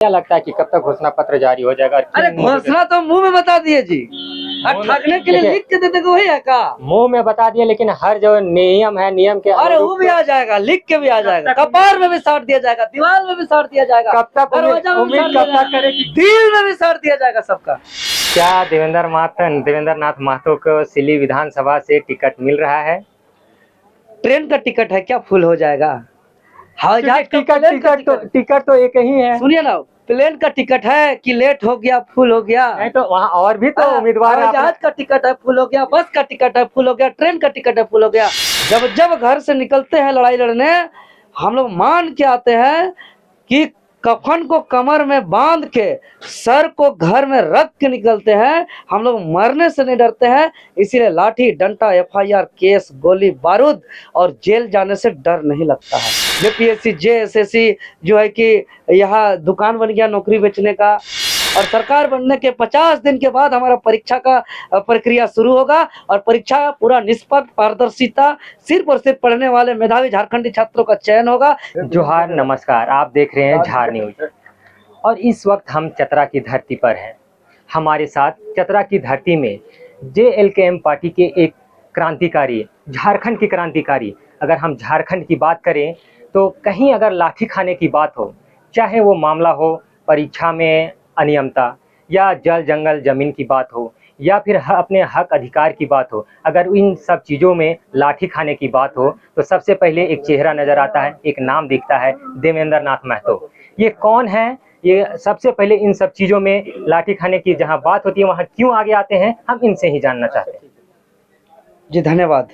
क्या लगता है कि कब तक घोषणा पत्र जारी हो जाएगा? अरे घोषणा तो मुंह में बता दिए जी, और ठगने के लिए लिख के देते को वही है का? मुंह में बता दिया, लेकिन हर जो नियम है, नियम के अरे वो भी आ जाएगा, लिख के भी आ जाएगा, कपार में भी साट दिया जाएगा, दीवार में भी साट दिया जाएगा, कब तक दरवाजा में भी साट दिया जाएगा, दिल में भी साट दिया जाएगा सबका। क्या देवेंद्र नाथ महतो को सिल्ली विधानसभा से टिकट मिल रहा है? ट्रेन का टिकट है क्या फुल हो जाएगा? हवाई जहाज टिकट तो एक ही है। सुनिए ना, प्लेन का टिकट है कि लेट हो गया फुल हो गया? नहीं तो वहाँ और भी तो उम्मीदवार है। हवाई जहाज का टिकट है फुल हो गया, बस का टिकट है फुल हो गया, ट्रेन का टिकट है फुल हो गया। जब घर से निकलते हैं लड़ाई लड़ने, हम लोग मान के आते हैं कि कफन को कमर में बांध के सर को घर में रख के निकलते हैं। हम लोग मरने से नहीं डरते हैं, इसीलिए लाठी डंडा एफआईआर केस गोली बारूद और जेल जाने से डर नहीं लगता है। जेपीएससी जेएसएससी जो है कि यहाँ दुकान बन गया नौकरी बेचने का, और सरकार बनने के 50 दिन के बाद हमारा परीक्षा का प्रक्रिया शुरू होगा, और परीक्षा पूरा निष्पक्ष पारदर्शिता, सिर्फ और सिर्फ पढ़ने वाले मेधावी झारखंडी छात्रों का चयन होगा। जोहार, नमस्कार, आप देख रहे हैं झार न्यूज और इस वक्त हम चतरा की धरती पर हैं। हमारे साथ चतरा की धरती में जेएलकेएम पार्टी के एक क्रांतिकारी, झारखंड की क्रांतिकारी, अगर हम झारखंड की बात करें तो कहीं अगर लाठी खाने की बात हो, चाहे वो मामला हो परीक्षा में अनियमितता या जल जंगल जमीन की बात हो या फिर अपने हक अधिकार की बात हो, अगर इन सब चीज़ों में लाठी खाने की बात हो तो सबसे पहले एक चेहरा नज़र आता है, एक नाम दिखता है, देवेंद्र नाथ महतो। ये कौन है? ये सबसे पहले इन सब चीज़ों में लाठी खाने की जहां बात होती है वहां क्यों आगे आते हैं, हम इनसे ही जानना चाहते हैं। जी धन्यवाद।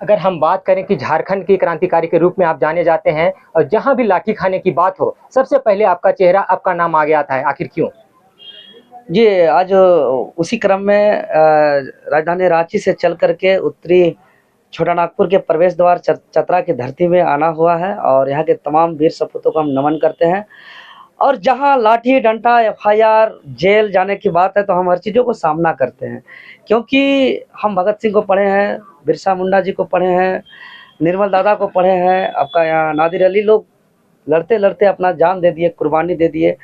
अगर हम बात करें कि झारखंड के क्रांतिकारी के रूप में आप जाने जाते हैं और जहां भी लाठी खाने की बात हो सबसे पहले आपका चेहरा, आपका नाम आगे आता है, आखिर क्यों? जी आज उसी क्रम में राजधानी रांची से चल करके उत्तरी छोटा नागपुर के प्रवेश द्वार चतरा की धरती में आना हुआ है, और यहाँ के तमाम वीर सपूतों को हम नमन करते हैं। और जहाँ लाठी डंडा एफआईआर जेल जाने की बात है तो हम हर चीज़ों को सामना करते हैं, क्योंकि हम भगत सिंह को पढ़े हैं, बिरसा मुंडा जी को पढ़े हैं, निर्मल दादा को पढ़े हैं, आपका यहाँ नादिर अली, लोग लड़ते लड़ते अपना जान दे दिए, कुर्बानी दे दिए।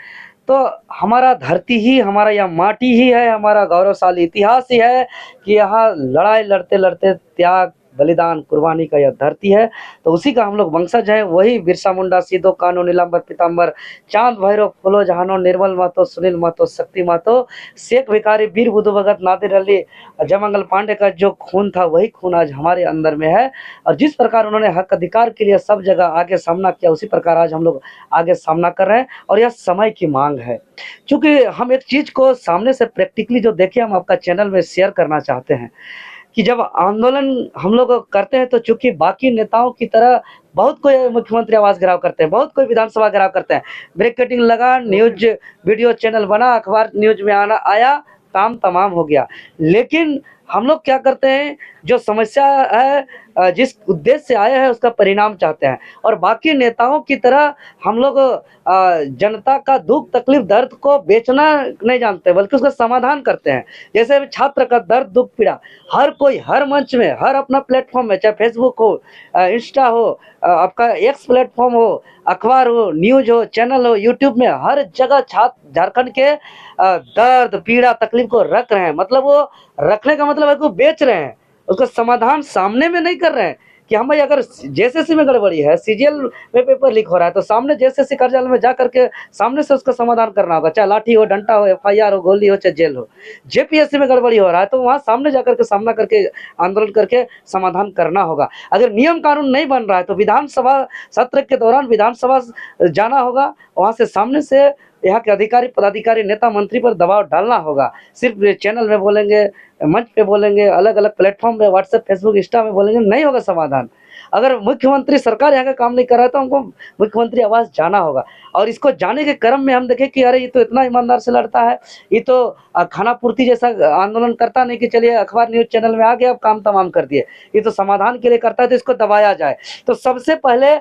तो हमारा धरती ही, हमारा यह माटी ही है, हमारा गौरवशाली इतिहास ही है कि यहाँ लड़ाई लड़ते लड़ते त्याग बलिदान कुर्बानी का यह धरती है। तो उसी का हम लोग वंशज हैं। वही बिरसा मुंडा, सीधो कानू, नीलांबर पीताम्बर, चांद भैरव, फुलो जहानो, निर्मल महतो, सुनील महतो, शक्ति महतो, शेख भिखारी, वीर बुद्धू भगत, नादिर अली, जयमंगल पांडे का जो खून था वही खून आज हमारे अंदर में है। और जिस प्रकार उन्होंने हक अधिकार के लिए सब जगह आगे सामना किया, उसी प्रकार आज हम लोग आगे सामना कर रहे हैं, और यह समय की मांग है। क्योंकि हम एक चीज़ को सामने से प्रैक्टिकली जो देखे, हम आपका चैनल में शेयर करना चाहते हैं कि जब आंदोलन हम लोग करते हैं तो चूंकि बाकी नेताओं की तरह बहुत कोई मुख्यमंत्री आवास घेराव करते हैं, बहुत कोई विधानसभा घेराव करते हैं, ब्रेकेटिंग लगा, न्यूज वीडियो चैनल बना, अखबार न्यूज में आया, काम तमाम हो गया। लेकिन हम लोग क्या करते हैं, जो समस्या है, जिस उद्देश्य से आए हैं उसका परिणाम चाहते हैं, और बाकी नेताओं की तरह हम लोग जनता का दुख तकलीफ दर्द को बेचना नहीं जानते, बल्कि उसका समाधान करते हैं। जैसे छात्र का दर्द दुख पीड़ा हर कोई हर मंच में, हर अपना प्लेटफॉर्म में, चाहे फेसबुक हो, इंस्टा हो, आपका एक्स प्लेटफॉर्म हो, अखबार हो, न्यूज हो, चैनल हो, यूट्यूब में, हर जगह छात्र झारखंड के दर्द पीड़ा तकलीफ को रख रहे हैं। मतलब वो रखने का मतलब है कि वो बेच रहे हैं, उसका समाधान सामने में नहीं कर रहे हैं। कि हम भाई अगर जेएसएससी में गड़बड़ी है, सीजीएल में पेपर लीक हो रहा है, तो सामने जेएसएससी कार्यालय में जा करके सामने से उसका समाधान करना होगा, चाहे लाठी हो, डंडा हो, एफआईआर हो, गोली हो, चाहे जेल हो। जेपीएससी में गड़बड़ी हो रहा है तो वहाँ सामने जाकर के सामना करके आंदोलन करके समाधान करना होगा। अगर नियम कानून नहीं बन रहा है तो विधानसभा सत्र के दौरान विधानसभा जाना होगा, वहाँ से सामने से यहाँ के अधिकारी पदाधिकारी नेता मंत्री पर दबाव डालना होगा। सिर्फ चैनल में बोलेंगे, मंच पे बोलेंगे, अलग अलग प्लेटफॉर्म पे, व्हाट्सएप, फेसबुक, इंस्टा में बोलेंगे, नहीं होगा समाधान। अगर मुख्यमंत्री सरकार यहाँ का काम नहीं कर रहा है तो हमको मुख्यमंत्री आवास जाना होगा। और इसको जाने के क्रम में हम देखें कि अरे ये तो इतना ईमानदार से लड़ता है, ये तो खाना पूर्ति जैसा आंदोलन करता नहीं कि चलिए अखबार न्यूज चैनल में आ गया अब काम तमाम कर दिए, ये तो समाधान के लिए करता है, तो इसको दबाया जाए। तो सबसे पहले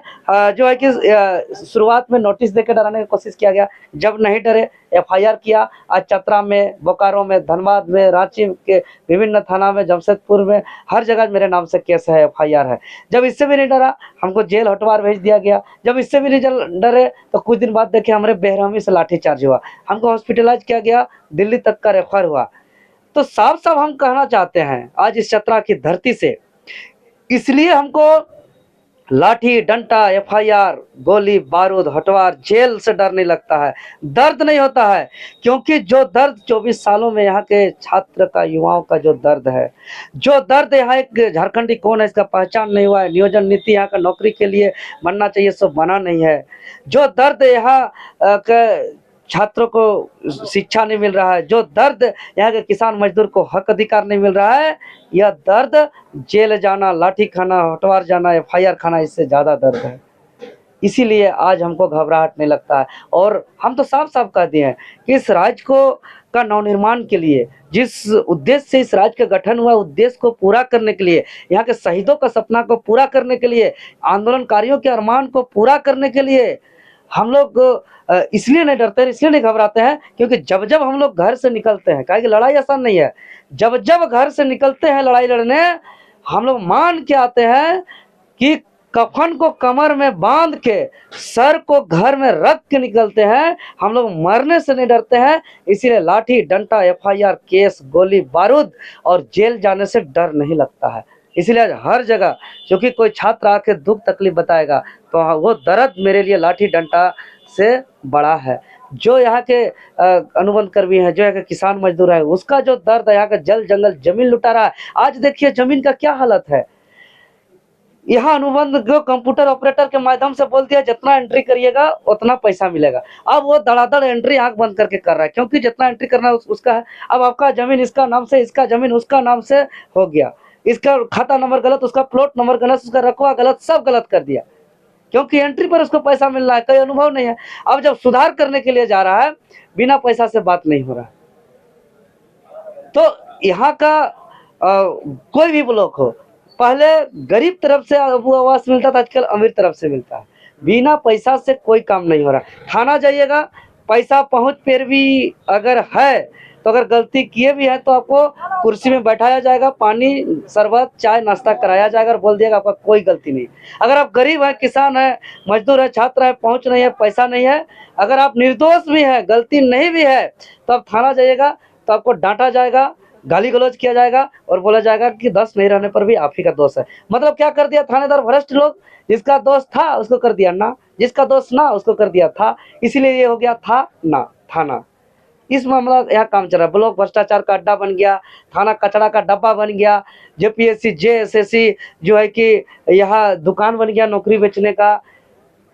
जो है कि शुरुआत में नोटिस देकर डराने की कोशिश किया गया, जब नहीं डरे एफआईआर किया। आज चतरा में, बोकारो में, धनबाद में, रांची के विभिन्न थाना में, जमशेदपुर में, हर जगह मेरे नाम से केस है, एफआईआर है। जब इससे इससे भी नहीं डरा, हमको जेल हटवार भेज दिया गया। जब इससे भी नहीं डरे तो कुछ दिन बाद देखे हमारे बेरहमी से लाठीचार्ज हुआ, हमको हॉस्पिटलाइज किया गया, दिल्ली तक का रेफर हुआ। तो साफ साफ हम कहना चाहते हैं आज इस चतरा की धरती से, इसलिए हमको लाठी डंडा एफआईआर गोली बारूद हटवार जेल से डर नहीं लगता है, दर्द नहीं होता है। क्योंकि जो दर्द 24 सालों में यहाँ के छात्र का युवाओं का जो दर्द है, जो दर्द यहाँ एक झारखंडी कौन है इसका पहचान नहीं हुआ है, नियोजन नीति यहाँ का नौकरी के लिए बनना चाहिए सो बना नहीं है, जो दर्द यहाँ छात्रों को शिक्षा नहीं मिल रहा है, जो दर्द यहाँ के किसान मजदूर को हक अधिकार नहीं मिल रहा है, यह दर्द जेल जाना, लाठी खाना, हटवार जाना, एफआईआर खाना, इससे ज़्यादा दर्द है। इसीलिए आज हमको घबराहट नहीं लगता है। और हम तो साफ साफ कह दिए हैं कि इस राज्य को का नवनिर्माण के लिए, जिस उद्देश्य से इस राज्य का गठन हुआ, उद्देश्य को पूरा करने के लिए, यहाँ के शहीदों का सपना को पूरा करने के लिए, आंदोलनकारियों के अरमान को पूरा करने के लिए हम लोग इसलिए नहीं डरते हैं, इसलिए नहीं घबराते हैं, क्योंकि जब जब हम लोग घर से निकलते हैं, काहे कि लड़ाई आसान नहीं है, जब जब घर से निकलते हैं लड़ाई लड़ने, हम लोग मान के आते हैं कि कफन को कमर में बांध के, सर को घर में रख के निकलते हैं। हम लोग मरने से नहीं डरते हैं, इसीलिए लाठी डंडा एफआईआर केस गोली बारूद और जेल जाने से डर नहीं लगता है। इसलिए आज हर जगह, क्योंकि कोई छात्र आके दुख तकलीफ बताएगा तो वो दर्द मेरे लिए लाठी डंडा से बड़ा है। जो यहाँ के अनुबंध कर्मी है, जो यहाँ के किसान मजदूर है, उसका जो दर्द है, यहाँ का जल जंगल जमीन लुटा रहा है। आज देखिए जमीन का क्या हालत है। यहाँ अनुबंध जो कंप्यूटर ऑपरेटर के माध्यम से बोल दिया जितना एंट्री करिएगा उतना पैसा मिलेगा। अब वो धड़ाधड़ एंट्री आंख बंद करके कर रहा है, क्योंकि जितना एंट्री करना है उसका है। अब आपका जमीन इसका नाम से, इसका जमीन उसका नाम से हो गया, इसका खाता नंबर गलत, उसका प्लॉट नंबर गलत, उसका रकबा गलत, सब गलत कर दिया, क्योंकि एंट्री पर उसको पैसा मिल रहा है, कोई अनुभव नहीं है। अब जब सुधार करने के लिए जा रहा है, बिना पैसा से बात नहीं हो रहा है। तो यहाँ का कोई भी ब्लॉक हो, पहले गरीब तरफ से वो आवास मिलता था, आजकल अमीर तरफ से मिलता है। बिना पैसा से कोई काम नहीं हो रहा। थाना जाइएगा, पैसा पहुंच पर भी अगर है तो अगर गलती किए भी है तो आपको कुर्सी में बैठाया जाएगा, पानी शरबत चाय नाश्ता कराया जाएगा और बोल दिएगा आपका कोई गलती नहीं। अगर आप गरीब है, किसान है, मजदूर है, छात्र है, पहुंच नहीं है, पैसा नहीं है, अगर आप निर्दोष भी है, गलती नहीं भी है, तो आप थाना जाइएगा तो आपको डांटा जाएगा, गाली गलौज किया जाएगा और बोला जाएगा कि 10 नहीं रहने पर भी आप ही का दोष है। मतलब क्या कर दिया थानेदार, भ्रष्ट लोग, जिसका दोष था उसको कर दिया ना, जिसका दोष ना उसको कर दिया था। इसीलिए ये हो गया था ना थाना। इस मामला यहाँ काम चल रहा है। ब्लॉक भ्रष्टाचार का अड्डा बन गया, थाना कचरा का डब्बा बन गया, जेपीएससी जेएसएससी जो है कि यहाँ दुकान बन गया नौकरी बेचने का।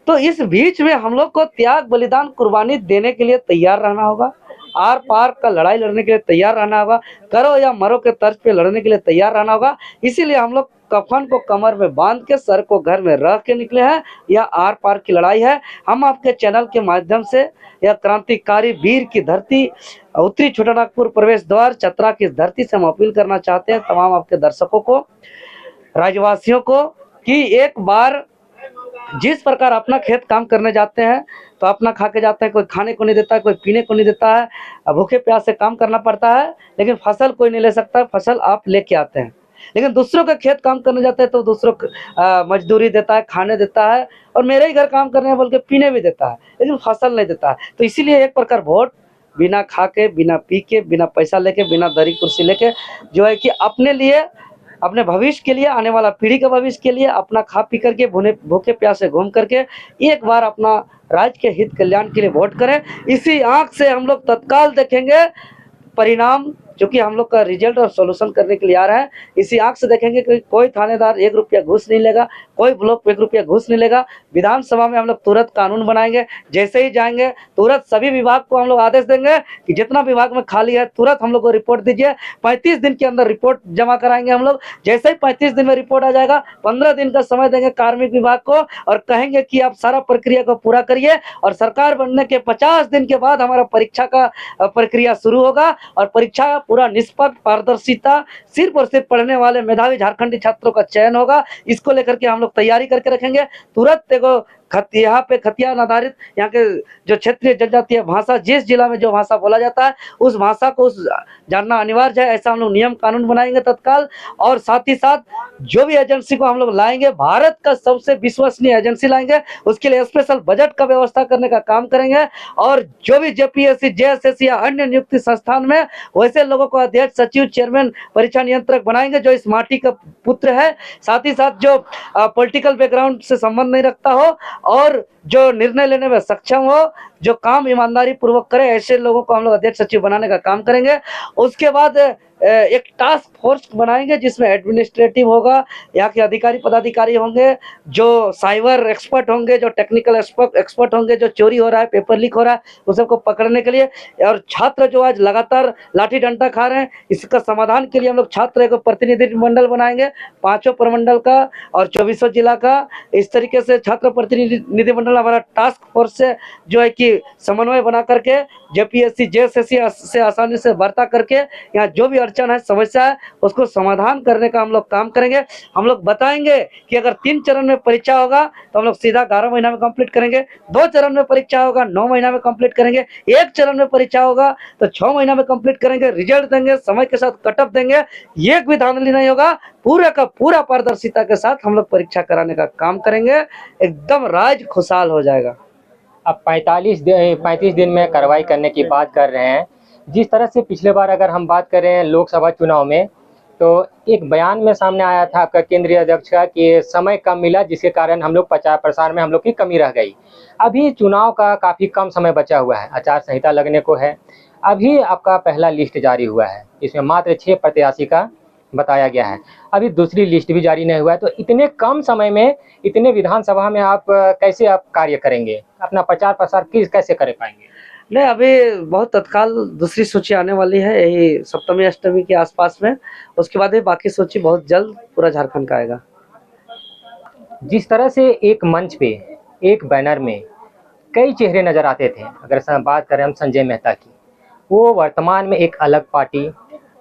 तो इस बीच में हम लोग को त्याग बलिदान कुर्बानी देने के लिए तैयार रहना होगा, आर पार का लड़ाई लड़ने के लिए तैयार रहना होगा, करो या मरो के तर्ज पे लड़ने के लिए तैयार रहना होगा। इसीलिए हम लोग कफन को कमर में बांध के, सर को घर में रख के निकले हैं। यह आर पार की लड़ाई है। हम आपके चैनल के माध्यम से यह क्रांतिकारी वीर की धरती, उत्तरी छोटानागपुर प्रवेश द्वार चतरा की धरती से हम अपील करना चाहते हैं तमाम आपके दर्शकों को, राज्यवासियों को, कि एक बार जिस प्रकार अपना खेत काम करने जाते हैं तो अपना खा के जाते हैं, कोई खाने को नहीं देता है, कोई पीने को नहीं देता है, भूखे प्यास से काम करना पड़ता है, लेकिन फसल कोई नहीं ले सकता है, फसल आप लेके आते हैं। लेकिन दूसरों के खेत काम करने जाते हैं तो दूसरों को मजदूरी देता है, खाने देता है, और मेरे ही घर काम करने बोल के पीने भी देता है, लेकिन फसल नहीं देता है। तो इसीलिए एक प्रकार वोट बिना खा के, बिना पी के, बिना पैसा लेके, बिना दरी कुर्सी लेके, जो है कि अपने लिए, अपने भविष्य के लिए, आने वाला पीढ़ी के भविष्य के लिए अपना खा पी करके, भूखे प्यासे घूम करके एक बार अपना राज्य के हित कल्याण के लिए वोट करें। इसी आंख से हम लोग तत्काल देखेंगे परिणाम, जो कि हम लोग का रिजल्ट और सॉल्यूशन करने के लिए आ रहा है। इसी आंख से देखेंगे कि कोई थानेदार 1 रुपया घूस नहीं लेगा, कोई ब्लॉक पे 1 रुपया घूस नहीं लेगा। विधानसभा में हम लोग तुरंत कानून बनाएंगे, जैसे ही जाएंगे तुरंत सभी विभाग को हम लोग आदेश देंगे कि जितना विभाग में खाली है तुरंत हम लोग को रिपोर्ट दीजिए। 35 दिन के अंदर रिपोर्ट जमा कराएंगे हम लोग। जैसे ही 35 दिन में रिपोर्ट आ जाएगा, 15 दिन का समय देंगे कार्मिक विभाग को और कहेंगे कि आप सारा प्रक्रिया को पूरा करिए, और सरकार बनने के 50 दिन के बाद हमारा परीक्षा का प्रक्रिया शुरू होगा, और परीक्षा पूरा निष्पक्ष, पारदर्शिता, सिर्फ और सिर्फ पढ़ने वाले मेधावी झारखंडी छात्रों का चयन होगा। इसको लेकर के हम लोग तैयारी करके रखेंगे। तुरंत एगो यहाँ पे खतियान आधारित यहाँ के जो क्षेत्रीय जनजातीय भाषा, जिस जिला में जो भाषा बोला जाता है उस भाषा को जानना अनिवार्य है। ऐसा हम लोग नियम कानून बनाएंगे तत्काल। और साथ ही साथ जो भी एजेंसी को हम लोग लाएंगे, भारत का सबसे विश्वसनीय एजेंसी लाएंगे, उसके लिए स्पेशल बजट का व्यवस्था करने का काम करेंगे। और जो भी जेपीएससी, जेएसएससी या अन्य नियुक्ति संस्थान में वैसे लोगों को अध्यक्ष, सचिव, चेयरमैन, परीक्षा नियंत्रक बनाएंगे जो इस माटी का पुत्र है, साथ ही साथ जो पॉलिटिकल बैकग्राउंड से संबंध नहीं रखता हो और जो निर्णय लेने में सक्षम हो, जो काम ईमानदारी पूर्वक करे, ऐसे लोगों को हम लोग अध्यक्ष, सचिव बनाने का काम करेंगे। उसके बाद एक टास्क फोर्स बनाएंगे जिसमें एडमिनिस्ट्रेटिव होगा, यहाँ के अधिकारी पदाधिकारी होंगे, जो साइबर एक्सपर्ट होंगे, जो टेक्निकल एक्सपर्ट होंगे, जो चोरी हो रहा है, पेपर लीक हो रहा है, उस सबको पकड़ने के लिए। और छात्र जो आज लगातार लाठी डंडा खा रहे हैं, इसका समाधान के लिए हम लोग छात्र एक प्रतिनिधि मंडल बनाएंगे, 5 प्रमंडल का और 24 जिला का। इस तरीके से छात्र प्रतिनिधि मंडल हमारा टास्क फोर्स से जो है कि समन्वय बना करके जेपीएससी, जेएसएससी से आसानी से वार्ता करके यहाँ जो भी अड़चन है, समस्या है, उसको समाधान करने का हम लोग काम करेंगे। हम लोग बताएंगे कि अगर 3 चरण में परीक्षा होगा तो हम लोग सीधा 11 महीना में कंप्लीट करेंगे, 2 चरण में परीक्षा होगा 9 महीना में कंप्लीट करेंगे, 1 चरण में परीक्षा होगा तो 6 महीना में कंप्लीट करेंगे। रिजल्ट देंगे, समय के साथ कटअप देंगे, एक भी धांधली नहीं होगा, पूरा का पूरा पारदर्शिता के साथ हम लोग परीक्षा कराने का काम करेंगे। एकदम राज्य खुशहाल हो जाएगा। अब 35 दिन में कार्रवाई करने की बात कर रहे हैं। जिस तरह से पिछले बार अगर हम बात कर रहे हैं लोकसभा चुनाव में, तो एक बयान में सामने आया था आपका केंद्रीय अध्यक्ष का कि समय कम मिला जिसके कारण हम लोग प्रचार प्रसार में हम लोग की कमी रह गई। अभी चुनाव का काफ़ी कम समय बचा हुआ है, आचार संहिता लगने को है। अभी आपका पहला लिस्ट जारी हुआ है, इसमें मात्र 6 प्रत्याशी का बताया गया है। अभी दूसरी लिस्ट भी जारी नहीं हुआ है, तो इतने कम समय में इतने विधानसभा में आप कैसे आप कार्य करेंगे, अपना प्रचार प्रसार कैसे कर पाएंगे? नहीं, अभी बहुत तत्काल दूसरी सूची आने वाली है, यही सप्तमी अष्टमी के आसपास में। उसके बाद ही बाकी सूची बहुत जल्द पूरा झारखंड का आएगा। जिस तरह से एक मंच पे एक बैनर में कई चेहरे नजर आते थे, अगर बात करें हम संजय मेहता की, वो वर्तमान में एक अलग पार्टी,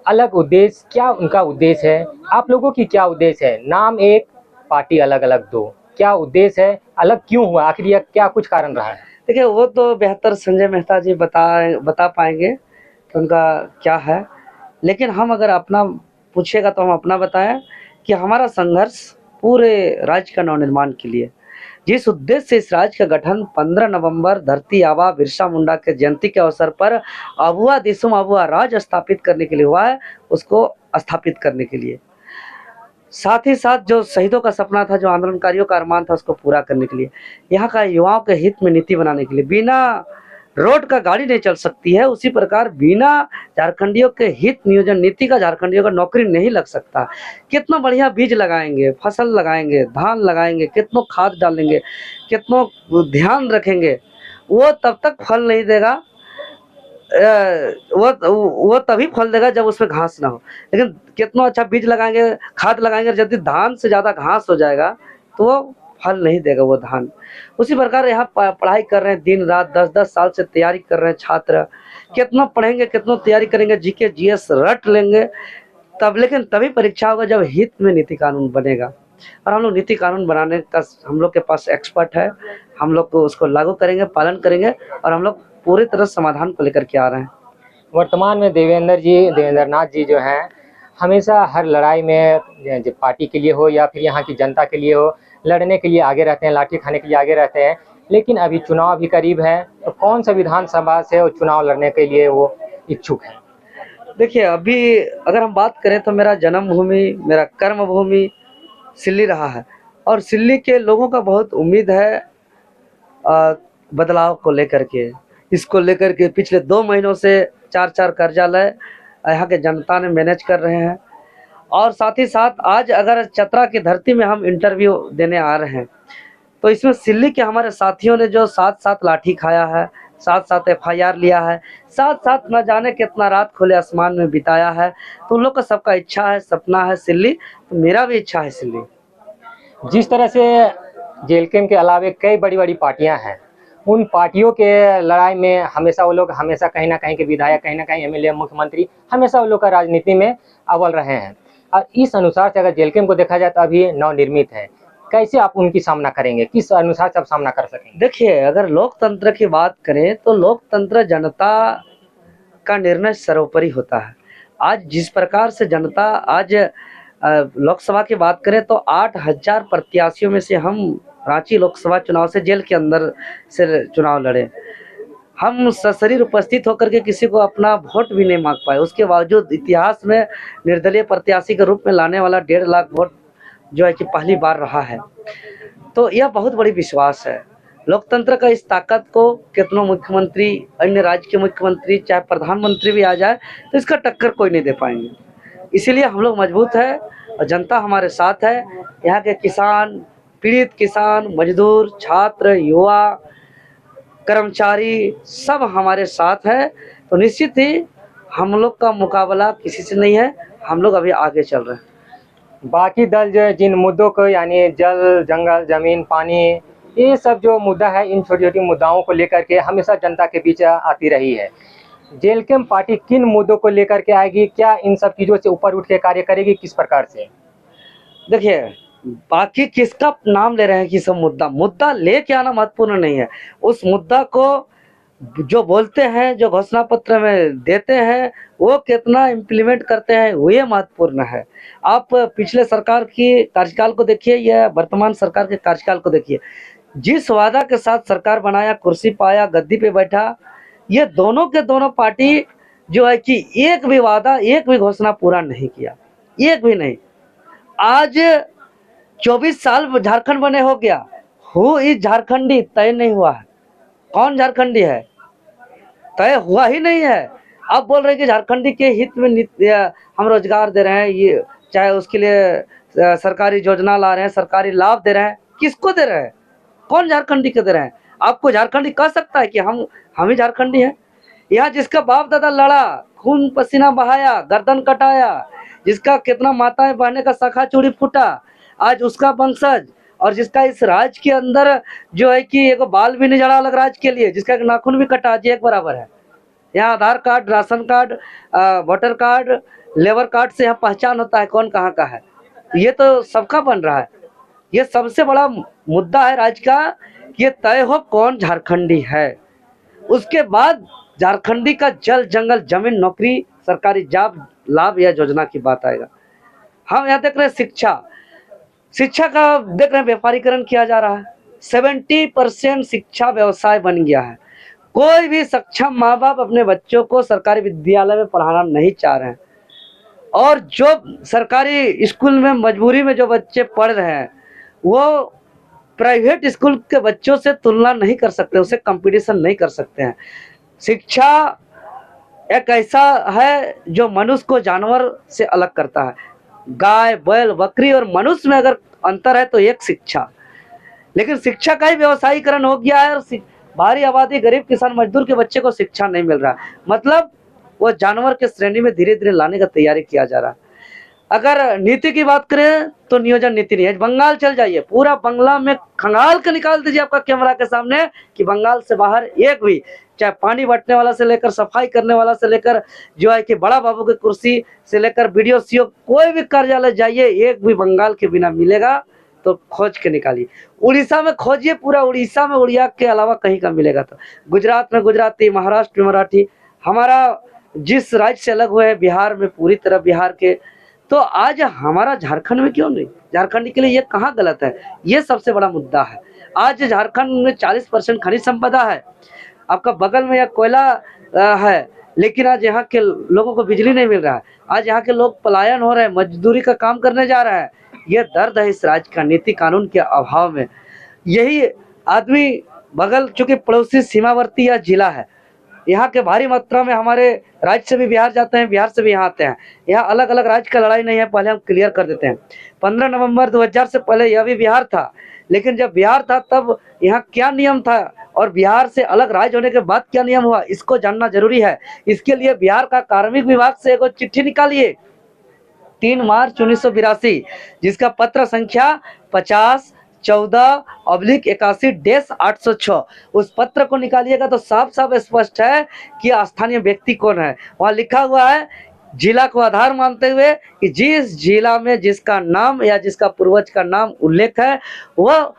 अलग उद्देश्य, क्या उनका उद्देश्य है, आप लोगों की क्या उद्देश्य है? नाम एक, पार्टी अलग अलग दो, क्या उद्देश्य है, अलग क्यों हुआ, आखिर यह क्या कुछ कारण रहा है? देखिए, वो तो बेहतर संजय मेहता जी बता पाएंगे कि उनका क्या है। लेकिन हम अगर अपना पूछेगा तो हम अपना बताएं कि हमारा संघर्ष पूरे राज्य का नवनिर्माण के लिए, जिस उद्देश्य से इस राज्य का गठन 15 नवंबर धरती आबा बिरसा मुंडा के जयंती के अवसर पर अबुआ दिसुम अबुआ राज स्थापित करने के लिए हुआ है, उसको स्थापित करने के लिए। साथ ही साथ जो शहीदों का सपना था, जो आंदोलनकारियों का अरमान था, उसको पूरा करने के लिए, यहाँ का युवाओं के हित में नीति बनाने के लिए। बिना रोड का गाड़ी नहीं चल सकती है, उसी प्रकार बिना झारखंडियों के हित नियोजन नीति का झारखंडियों का नौकरी नहीं लग सकता। कितना बढ़िया बीज लगाएंगे, फसल लगाएंगे, धान लगाएंगे, कितनों खाद डालेंगे, कितनों ध्यान रखेंगे, वो तब तक फल नहीं देगा। वो तभी फल देगा जब उसमें घास ना हो। लेकिन कितना अच्छा बीज लगाएंगे, खाद लगाएंगे, यदि धान से ज़्यादा घास हो जाएगा तो वो फल नहीं देगा वो धान। उसी प्रकार यहाँ पढ़ाई कर रहे हैं, दिन रात 10-10 साल से तैयारी कर रहे हैं छात्र। कितना पढ़ेंगे, कितना तैयारी करेंगे, जीके जीएस रट लेंगे तब, लेकिन तभी परीक्षा होगा जब हित में नीति कानून बनेगा। और हम लोग नीति कानून बनाने का हम लोग के पास एक्सपर्ट है, हम लोग को उसको लागू करेंगे, पालन करेंगे और हम लोग पूरी तरह समाधान को लेकर के आ रहे हैं। वर्तमान में देवेंद्र नाथ जी जो हैं, हमेशा हर लड़ाई में पार्टी के लिए हो या फिर यहाँ की जनता के लिए हो, लड़ने के लिए आगे रहते हैं, लाठी खाने के लिए आगे रहते हैं। लेकिन अभी चुनाव भी करीब है, तो कौन सा विधानसभा से वो चुनाव लड़ने के लिए वो इच्छुक है? देखिए, अभी अगर हम बात करें तो मेरा जन्मभूमि, मेरा कर्म भूमि सिल्ली रहा है और सिल्ली के लोगों का बहुत उम्मीद है बदलाव को लेकर के। इसको लेकर के पिछले 2 महीनों से 4-4 कार्यालय यहाँ के जनता ने मैनेज कर रहे हैं। और साथ ही साथ आज अगर चतरा की धरती में हम इंटरव्यू देने आ रहे हैं तो इसमें सिल्ली के हमारे साथियों ने जो साथ लाठी खाया है, साथ FIR लिया है, साथ न जाने कितना रात खुले आसमान में बिताया है, तो उन लोग का सबका इच्छा है, सपना है सिल्ली, तो मेरा भी इच्छा है सिल्ली। जिस तरह से जेएलके के अलावे कई बड़ी पार्टियां हैं, उन पार्टियों के लड़ाई में हमेशा वो लोग कहीं ना कहीं के विधायक, कहीं ना कहीं MLA, मुख्यमंत्री, हमेशा वो लोग का राजनीति में अव्वल रहे हैं। और इस अनुसार से अगर जेएलके को देखा जाए तो अभी नवनिर्मित है, कैसे आप उनकी सामना करेंगे, किस अनुसार से आप सामना कर सकेंगे? देखिए, अगर लोकतंत्र की बात करें तो लोकतंत्र जनता का निर्णय सर्वोपरि होता है। आज जिस प्रकार से जनता आज लोकसभा की बात करें तो 8,000 प्रत्याशियों में से हम रांची लोकसभा चुनाव से जेल के अंदर से चुनाव लड़े। हम सशरीर उपस्थित होकर के किसी को अपना वोट भी नहीं मांग पाए। उसके बावजूद इतिहास में निर्दलीय प्रत्याशी के रूप में लाने वाला 1.5 लाख वोट जो है कि पहली बार रहा है। तो यह बहुत बड़ी विश्वास है। लोकतंत्र का इस ताकत को कितनों मुख्यमंत्री, अन्य राज्य के मुख्यमंत्री, चाहे प्रधानमंत्री भी आ जाए तो इसका टक्कर कोई नहीं दे पाएंगे। इसीलिए हम लोग मजबूत है और जनता हमारे साथ है। यहाँ के किसान, पीड़ित किसान, मजदूर, छात्र, युवा, कर्मचारी सब हमारे साथ है। तो निश्चित ही हम लोग का मुकाबला किसी से नहीं है। हम लोग अभी आगे चल रहे हैं। बाकी दल जो है जिन मुद्दों को, यानी जल, जंगल, जमीन, पानी, ये सब जो मुद्दा है, इन छोटी छोटी मुद्दाओं को लेकर के हमेशा जनता के बीच आती रही है। जेएलकेएम पार्टी किन मुद्दों को लेकर के आएगी, क्या इन सब चीज़ों से ऊपर उठ के कार्य करेगी, किस प्रकार से? देखिए, बाकी किसका नाम ले रहे हैं कि सब मुद्दा लेके आना महत्वपूर्ण नहीं है। उस मुद्दा को जो बोलते हैं, जो घोषणा पत्र में देते हैं, वो कितना इम्प्लीमेंट करते हैं वो ये महत्वपूर्ण है। आप पिछले सरकार की कार्यकाल को देखिए या वर्तमान सरकार के कार्यकाल को देखिए। जिस वादा के साथ सरकार बनाया, कुर्सी पाया, गद्दी पे बैठा, ये दोनों के दोनों पार्टी जो है कि एक भी वादा, एक भी घोषणा पूरा नहीं किया, एक भी नहीं। आज 24 साल झारखंड बने हो गया, हु इज झारखंडी तय नहीं हुआ है। कौन झारखंडी है? तय हुआ ही नहीं है। अब बोल रहे हैं कि झारखंडी के हित में हम रोजगार दे रहे हैं, ये चाहे उसके लिए सरकारी योजना ला रहे हैं, सरकारी लाभ दे रहे हैं। किसको दे रहे हैं? कौन झारखंडी के दे रहे हैं? आपको झारखंडी कह सकता है कि हम ही झारखंडी हैं? यहाँ जिसका बाप दादा लड़ा, खून पसीना बहाया, गर्दन कटाया, जिसका कितना माताएं बहने का सखा चूड़ी फूटा, आज उसका वंशज, और जिसका इस राज्य के अंदर जो है कि एक बाल भी नहीं जड़ा अलग राज्य के लिए, जिसका नाखून भी कटा, जी एक बराबर है। यहाँ Aadhaar card, ration card, voter card, labour card से यहाँ पहचान होता है कौन कहाँ का है। ये तो सबका बन रहा है। ये सबसे बड़ा मुद्दा है राज्य का कि ये तय हो कौन झारखंडी है। उसके बाद झारखंडी का जल, जंगल, जमीन, नौकरी, सरकारी जॉब, लाभ या योजना की बात आएगा। हम यहाँ देख रहे हैं शिक्षा का देख रहे हैं व्यापारीकरण किया जा रहा है। 70% शिक्षा व्यवसाय बन गया है। कोई भी सक्षम माँ बाप अपने बच्चों को सरकारी विद्यालय में पढ़ाना नहीं चाह रहे हैं, और जो सरकारी स्कूल में मजबूरी में जो बच्चे पढ़ रहे हैं वो प्राइवेट स्कूल के बच्चों से तुलना नहीं कर सकते, उससे कंपटीशन नहीं कर सकते हैं। शिक्षा एक ऐसा है जो मनुष्य को जानवर से अलग करता है। गाय, बैल, बकरी और मनुष्य में अगर अंतर है तो एक शिक्षा। लेकिन शिक्षा का ही व्यवसायीकरण हो गया है और भारी आबादी, गरीब, किसान, मजदूर के बच्चे को शिक्षा नहीं मिल रहा। मतलब वो जानवर के श्रेणी में धीरे धीरे लाने का तैयारी किया जा रहा है। अगर नीति की बात करें तो नियोजन नीति नहीं है। बंगाल चल जाइए, पूरा बंगला में खंगाल के निकाल दीजिए आपका कैमरा के सामने कि बंगाल से बाहर एक भी, चाहे पानी बांटने वाला से लेकर सफाई करने वाला से लेकर जो है कि बड़ा बाबू की कुर्सी से लेकर बीडीओ सीओ, कोई भी कार्यालय जाइए, एक भी बंगाल के बिना मिलेगा तो खोज के निकालिए। उड़ीसा में खोजिए, पूरा उड़ीसा में उड़िया के अलावा कहीं का मिलेगा। तो गुजरात में गुजराती, महाराष्ट्र में मराठी, हमारा जिस राज्य से अलग हुए हैं बिहार में पूरी तरह बिहार के, तो आज हमारा झारखंड में क्यों नहीं? झारखंड के लिए ये कहाँ गलत है? ये सबसे बड़ा मुद्दा है। आज झारखंड में 40% खनिज संपदा है, आपका बगल में यह कोयला है, लेकिन आज यहाँ के लोगों को बिजली नहीं मिल रहा है। आज यहाँ के लोग पलायन हो रहे हैं, मजदूरी का काम करने जा रहे हैं। ये दर्द है इस राज्य का, नीति कानून के अभाव में। यही आदमी बगल, चूंकि पड़ोसी सीमावर्ती या जिला है, यहाँ के भारी मात्रा में हमारे राज्य से भी बिहार जाते हैं, बिहार से भी यहाँ आते हैं। यहाँ अलग अलग राज्य का लड़ाई नहीं है, पहले हम क्लियर कर देते हैं। 15 नवंबर 2000 से पहले यह भी बिहार था, लेकिन जब बिहार था तब यहाँ क्या नियम था और बिहार से अलग राज्य होने के बाद क्या नियम हुआ, इसको जानना जरूरी है। इसके लिए बिहार का कार्मिक विभाग से एक चिट्ठी निकालिए 3 मार्च 1982, जिसका पत्र संख्या 5014/81-806। उस पत्र को निकालिएगा तो साफ साफ स्पष्ट है कि स्थानीय व्यक्ति कौन है। वहाँ लिखा हुआ है जिला को आधार मानते हुए कि जिस जिला में जिसका नाम या जिसका पूर्वज का नाम उल्लेख है वह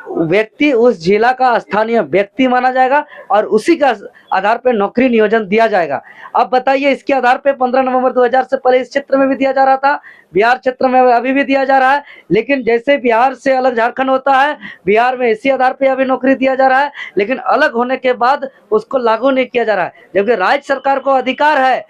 व्यक्ति उस जिला का स्थानीय व्यक्ति माना जाएगा और उसी का आधार पर नौकरी नियोजन दिया जाएगा। अब बताइए, इसके आधार पे 15 नवंबर 2000 से पहले इस क्षेत्र में भी दिया जा रहा था, बिहार क्षेत्र में अभी भी दिया जा रहा है, लेकिन जैसे बिहार से अलग झारखंड होता है, बिहार में इसी आधार पे अभी नौकरी दिया जा रहा है, लेकिन अलग होने के बाद उसको लागू नहीं किया जा रहा है। जबकि राज्य सरकार को अधिकार है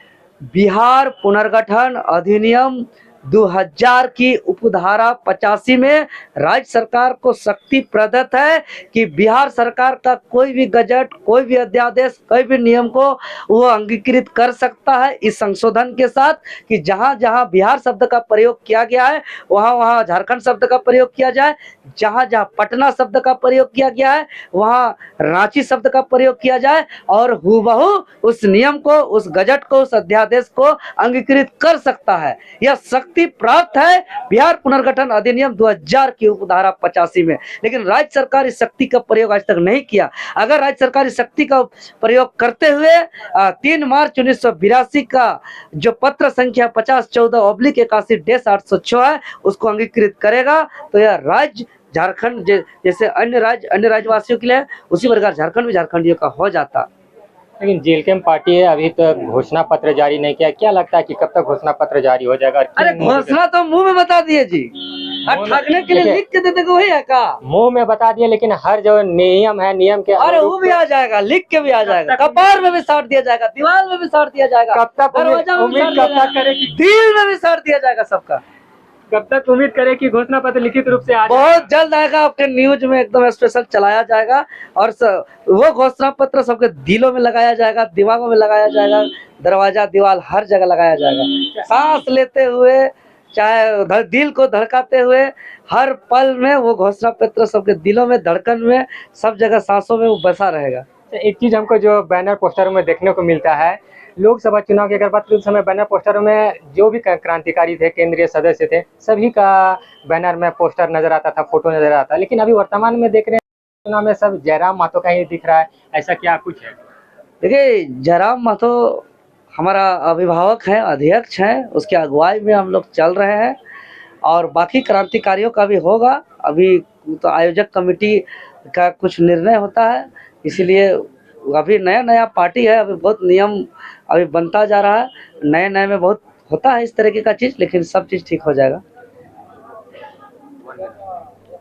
बिहार पुनर्गठन अधिनियम 2000 की उपधारा 85 में राज्य सरकार को शक्ति प्रदत्त है कि बिहार सरकार का कोई भी गजट, कोई भी अध्यादेश, कोई भी नियम को वो अंगीकृत कर सकता है इस संशोधन के साथ कि जहां जहां बिहार शब्द का प्रयोग किया गया है वहां वहां झारखंड शब्द का प्रयोग किया जाए, जहां जहां पटना शब्द का प्रयोग किया गया है वहां रांची शब्द का प्रयोग किया जाए और हूबहू उस नियम को, उस गजट को, उस अध्यादेश को अंगीकृत कर सकता है। यह शक्ति प्राप्त है बिहार पुनर्गठन अधिनियम 2000 की उपधारा 85 में। लेकिन राज्य सरकार इस शक्ति का प्रयोग आज तक नहीं किया। अगर राज्य सरकार इस शक्ति का प्रयोग करते हुए 3 मार्च 1982 का जो पत्र संख्या 5014/81-806 है उसको अंगीकृत करेगा तो यह राज्य झारखंड जैसे अन्य राज्यवासियों के लिए उसी प्रकार झारखंड भी झारखंडियों का हो जाता। लेकिन जेएलकेएम पार्टी है अभी तक घोषणा पत्र जारी नहीं किया, क्या लगता है कि कब तक घोषणा पत्र जारी हो जाएगा? अरे घोषणा तो मुंह में बता दिए जी, ठगने के लिए लिख के देते को वही है का? मुंह में बता दिए, लेकिन हर जो नियम है नियम के अरे वो भी आ जाएगा, लिख के भी आ जाएगा, कपार में भी साट दिया जाएगा, दीवार में भी साट दिया जाएगा, कब तक उम्मीद कब तक करे कि दिल में भी साट दिया जाएगा सबका। कब तक उम्मीद करे कि घोषणा पत्र लिखित रूप से आ जाएगा? बहुत जल्द आएगा, आपके न्यूज में एकदम स्पेशल चलाया जाएगा और वो घोषणा पत्र सबके दिलों में लगाया जाएगा, दिमागों में लगाया जाएगा, दरवाजा दीवार हर जगह लगाया जाएगा। सांस लेते हुए चाहे दिल को धड़काते हुए हर पल में वो घोषणा पत्र सबके दिलों में, धड़कन में, सब जगह सांसों में वो बसा रहेगा। एक चीज हमको जो बैनर पोस्टरों में देखने को मिलता है, लोकसभा चुनाव की अगर बात करें उस समय बैनर पोस्टरों में जो भी क्रांतिकारी थे, केंद्रीय सदस्य थे, सभी का बैनर में पोस्टर नजर आता था, फोटो नजर आता। लेकिन अभी वर्तमान में देख रहे हैं चुनाव में सब जयराम महतो का ही दिख रहा है, ऐसा क्या कुछ है? देखिए, जयराम महतो हमारा अभिभावक है, अध्यक्ष है, उसकी अगुवाई में हम लोग चल रहे हैं और बाकी क्रांतिकारियों का भी होगा। अभी तो आयोजक कमेटी का कुछ निर्णय होता है, इसीलिए अभी नया पार्टी है, अभी बहुत नियम अभी बनता जा रहा है, नए में बहुत होता है इस तरीके का चीज़, लेकिन सब चीज़ ठीक हो जाएगा।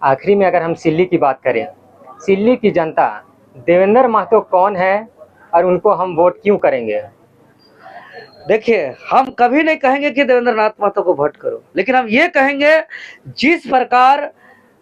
आखिरी में अगर हम सिल्ली की बात करें, सिल्ली की जनता देवेंद्र महतो कौन है और उनको हम वोट क्यों करेंगे? देखिए, हम कभी नहीं कहेंगे कि देवेंद्र नाथ महतो को वोट करो, लेकिन हम ये कहेंगे जिस प्रकार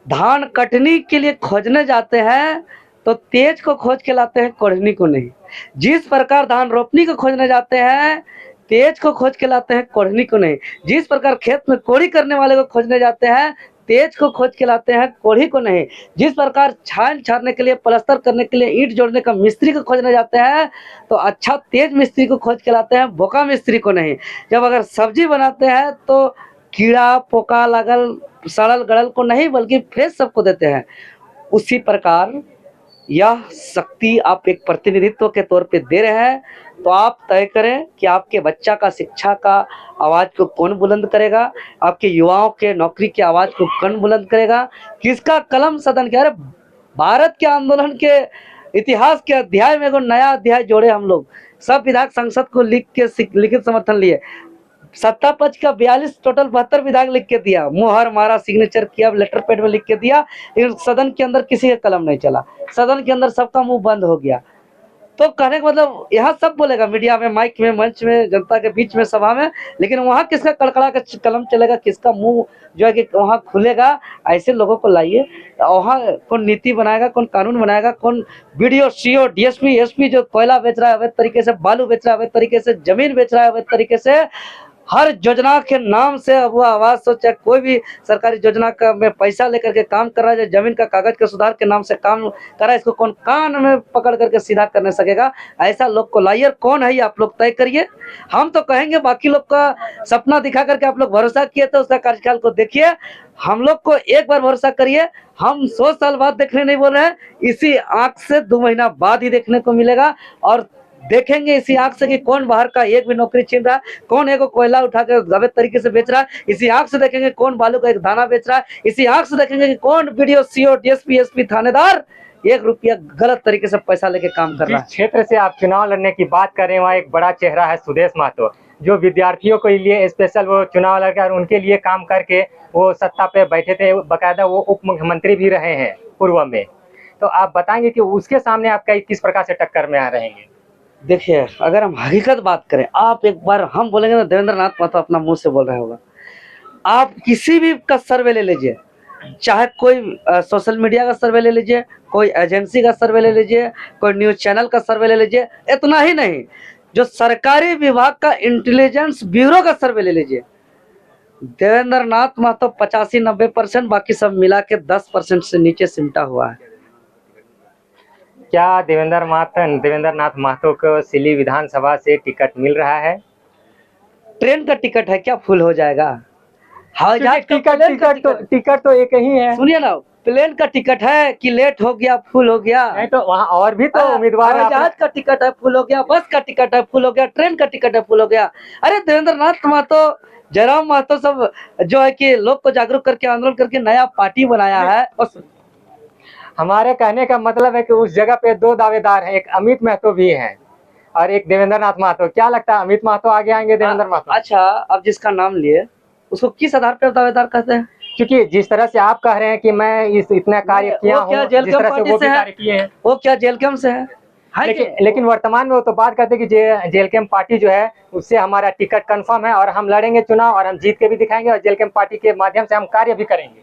धान कटनी के लिए खोजने जाते हैं तो तेज को खोज के लाते हैं, कोढ़नी को नहीं। जिस प्रकार धान रोपनी को खोजने जाते हैं तेज को खोज के लाते हैं, कोढ़नी को नहीं। जिस प्रकार खेत में कोड़ी करने वाले को खोजने जाते हैं तेज को खोज के लाते हैं, कोढ़ी को नहीं। जिस प्रकार छान छाड़ने के लिए, प्लास्टर करने के लिए, ईंट जोड़ने का मिस्त्री को खोजने जाते हैं तो अच्छा तेज मिस्त्री को खोज के लाते हैं, बोका मिस्त्री को नहीं। जब अगर सब्जी बनाते हैं तो कीड़ा पोका लगल सड़ल गड़ल को नहीं, बल्कि फ्रेश सबको देते हैं। उसी प्रकार यह शक्ति आप एक प्रतिनिधित्व के तौर पे दे रहे हैं, तो आप तय करें कि आपके बच्चा का शिक्षा का आवाज़ को कौन बुलंद करेगा, आपके युवाओं के नौकरी की आवाज़ को कौन बुलंद करेगा, किसका कलम सदन के। अरे भारत के आंदोलन के इतिहास के अध्याय में एगो नया अध्याय जोड़े हम लोग, सब विधायक संसद को लिखित समर्थन लिए, सत्ता पक्ष का 42 टोटल 72 विधायक लिख के दिया, मुहर मारा, सिग्नेचर किया, लेटर पैड में लिख के दिया, लेकिन सदन के अंदर किसी का कलम नहीं चला, सदन के अंदर सबका मुंह बंद हो गया। तो कहने का मतलब यहाँ सब बोलेगा, मीडिया में, माइक में, मंच में, जनता के बीच में, सभा में, लेकिन वहाँ किसका कड़कड़ा का कलम चलेगा, किसका मुंह जो है कि वहाँ खुलेगा। ऐसे लोगों को लाइए, वहाँ कौन नीति बनाएगा, कौन कानून बनाएगा, कौन बीडीओ, सीओ, डीएसपी, एसपी जो कोयला बेच रहा है अवैध तरीके से, बालू बेच रहा है अवैध तरीके से, जमीन बेच रहा है अवैध तरीके से, हर योजना के नाम से अब वो आवाज हो, चाहे कोई भी सरकारी योजना का में पैसा लेकर के काम कर रहा है, जमीन का कागज के सुधार के नाम से काम कर रहा है, इसको कौन कान में पकड़ करके सीधा करने सकेगा? ऐसा लोग को लाइए, कौन है ये आप लोग तय करिए। हम तो कहेंगे बाकी लोग का सपना दिखा करके आप लोग भरोसा किए तो उसका कार्यकाल को देखिए, हम लोग को एक बार भरोसा करिए। हम 100 साल बाद देखने नहीं बोल रहे हैं, इसी आंख से 2 महीना बाद ही देखने को मिलेगा और देखेंगे इसी आंख से कि कौन बाहर का एक भी नौकरी छीन रहा है, कौन एक कोयला उठा कर अवैध तरीके से बेच रहा है, इसी आंख से देखेंगे कौन बालू का एक दाना बेच रहा है, इसी आंख से देखेंगे कि कौन वीडियो सीओ डीएसपी एसपी थानेदार 1 रुपया गलत तरीके से पैसा लेके काम कर रहा जिस है। क्षेत्र से आप चुनाव लड़ने की बात कर रहे हैं वहाँ एक बड़ा चेहरा है सुदेश महतो, जो विद्यार्थियों के लिए स्पेशल वो चुनाव लड़कर और उनके लिए काम करके वो सत्ता पे बैठे थे, बकायदा वो उप मुख्यमंत्री भी रहे हैं पूर्व में। तो आप बताएंगे कि उसके सामने आप किस प्रकार से टक्कर में आ रहेंगे? देखिए, अगर हम हकीकत बात करें, आप एक बार हम बोलेंगे ना देवेंद्र नाथ महतो अपना मुंह से बोल रहा होगा, आप किसी भी का सर्वे ले लीजिए, चाहे कोई सोशल मीडिया का सर्वे ले लीजिए, कोई एजेंसी का सर्वे ले लीजिए, कोई न्यूज चैनल का सर्वे ले लीजिए, इतना ही नहीं, जो सरकारी विभाग का इंटेलिजेंस ब्यूरो का सर्वे ले लीजिए, देवेंद्र नाथ महतो 85-90%, बाकी सब मिला के 10% से नीचे सिमटा हुआ है। क्या देवेंद्र नाथ महतो को सिली विधानसभा से टिकट मिल रहा है? ट्रेन का टिकट है क्या फुल हो जाएगा? हवाई जहाज का टिकट तो एक ही है। सुनिए ना, प्लेन का टिकट है कि लेट हो गया फुल हो गया? नहीं तो वहाँ और भी तो उम्मीदवार हवाई जहाज का टिकट है फुल हो गया, बस का टिकट है फुल हो गया, ट्रेन का टिकट है फुल हो गया। अरे देवेंद्र नाथ महतो, जयराम महतो सब जो है कि लोग को जागरूक करके आंदोलन करके नया पार्टी बनाया है। और हमारे कहने का मतलब है कि उस जगह पे 2 दावेदार हैं, एक अमित महतो भी हैं और एक देवेंद्र नाथ महतो। क्या लगता है अमित महतो आगे आएंगे देवेंद्र महतो? अच्छा, अब जिसका नाम लिए उसको किस आधार पर दावेदार कहते हैं? क्योंकि जिस तरह से आप कह रहे हैं कि मैं इतना कार्य किया हूँ, जिस तरह से वो भी कार्य किए हैं, वो क्या जेल कैंप से है? लेकिन वर्तमान में वो तो बात करते हैं कि जेल कैंप पार्टी जो है उससे हमारा टिकट कंफर्म है और हम लड़ेंगे चुनाव और हम जीत के भी दिखाएंगे और जेल कैंप पार्टी के माध्यम से हम कार्य भी करेंगे।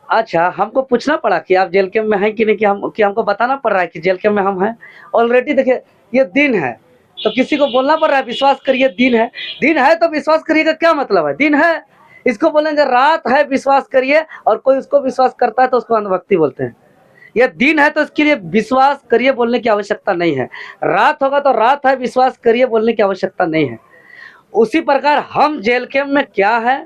अच्छा, हमको पूछना पड़ा कि आप जेल कैंप में हैं कि नहीं, कि हमको बताना पड़ रहा है कि जेल कैंप में हम हैं? ऑलरेडी देखिए, ये दिन है तो किसी को बोलना पड़ रहा है विश्वास करिए दिन है तो विश्वास करिए का क्या मतलब है? दिन है, इसको बोलेंगे रात है विश्वास करिए, और कोई उसको विश्वास करता है तो उसको अंधभक्ति बोलते हैं। यह दिन है तो इसके लिए विश्वास करिए बोलने की आवश्यकता नहीं है, रात होगा तो रात है विश्वास करिए बोलने की आवश्यकता नहीं है। उसी प्रकार हम जेल कैंप में क्या है,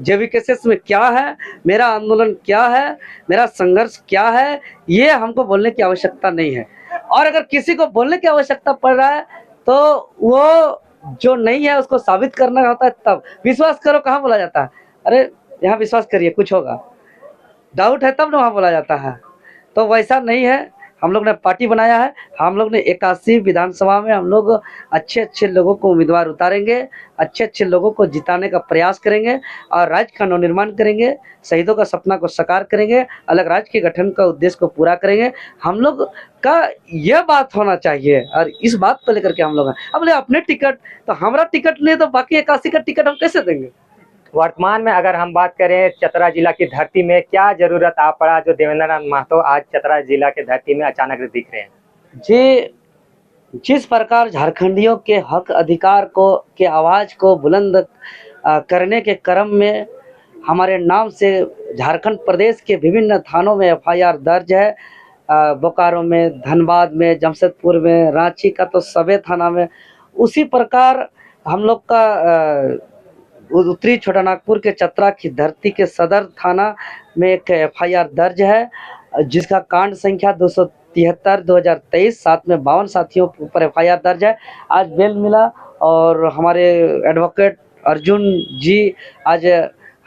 जेवीकेएस में क्या है, मेरा आंदोलन क्या है, मेरा संघर्ष क्या है, ये हमको बोलने की आवश्यकता नहीं है। और अगर किसी को बोलने की आवश्यकता पड़ रहा है तो वो जो नहीं है उसको साबित करना होता है, तब विश्वास करो कहाँ बोला जाता है? अरे यहाँ विश्वास करिए कुछ होगा, डाउट है तब ना वहाँ बोला जाता है। तो वैसा नहीं है, हम लोग ने पार्टी बनाया है, हम लोग ने 81 विधानसभा में हम लोग अच्छे लोगों को उम्मीदवार उतारेंगे, अच्छे लोगों को जिताने का प्रयास करेंगे और राज्य का नवनिर्माण करेंगे, शहीदों का सपना को साकार करेंगे, अलग राज्य के गठन का उद्देश्य को पूरा करेंगे। हम लोग का यह बात होना चाहिए और इस बात को लेकर के हम लोग हैं। अब बोले अपने टिकट, तो हमारा टिकट नहीं तो बाकी 81 का टिकट हम कैसे देंगे? वर्तमान में अगर हम बात करें चतरा जिला की धरती में क्या जरूरत आ पड़ा जो देवेंद्र नाथ महतो आज चतरा जिला के धरती में अचानक दिख रहे हैं? जी, जिस प्रकार झारखंडियों के हक अधिकार को के आवाज़ को बुलंद करने के क्रम में हमारे नाम से झारखंड प्रदेश के विभिन्न थानों में एफआईआर दर्ज है, बोकारो में, धनबाद में, जमशेदपुर में, रांची का तो सभी थाना में। उसी प्रकार हम लोग का उत्तरी छोटानागपुर के चतरा की धरती के सदर थाना में एक एफआईआर दर्ज है, जिसका कांड संख्या 273/2023, साथ में 52 साथियों के ऊपर एफआईआर दर्ज है। आज बेल मिला और हमारे एडवोकेट अर्जुन जी आज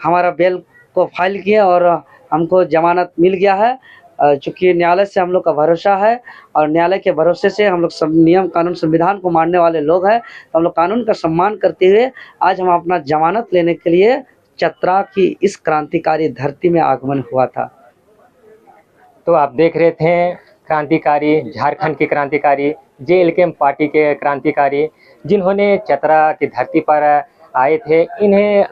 हमारा बेल को फाइल किए और हमको जमानत मिल गया है। चूँकि न्यायालय से हम लोग का भरोसा है और न्यायालय के भरोसे से हम लोग सब नियम कानून संविधान को मानने वाले लोग हैं, तो हम लोग कानून का सम्मान करते हुए आज हम अपना जमानत लेने के लिए चतरा की इस क्रांतिकारी धरती में आगमन हुआ था। तो आप देख रहे थे क्रांतिकारी, झारखंड के क्रांतिकारी, जेएलके पार्टी के क्रांतिकारी, जिन्होंने चतरा की धरती पर आए थे। इन्हें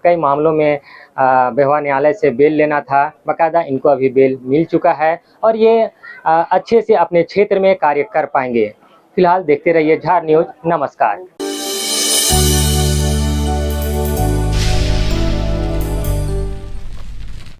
कई मामलों में बेहवा न्यायालय से बेल लेना था, बाकायदा इनको अभी बेल मिल चुका है और ये अच्छे से अपने क्षेत्र में कार्य कर पाएंगे। फिलहाल देखते रहिए झार न्यूज़। नमस्कार।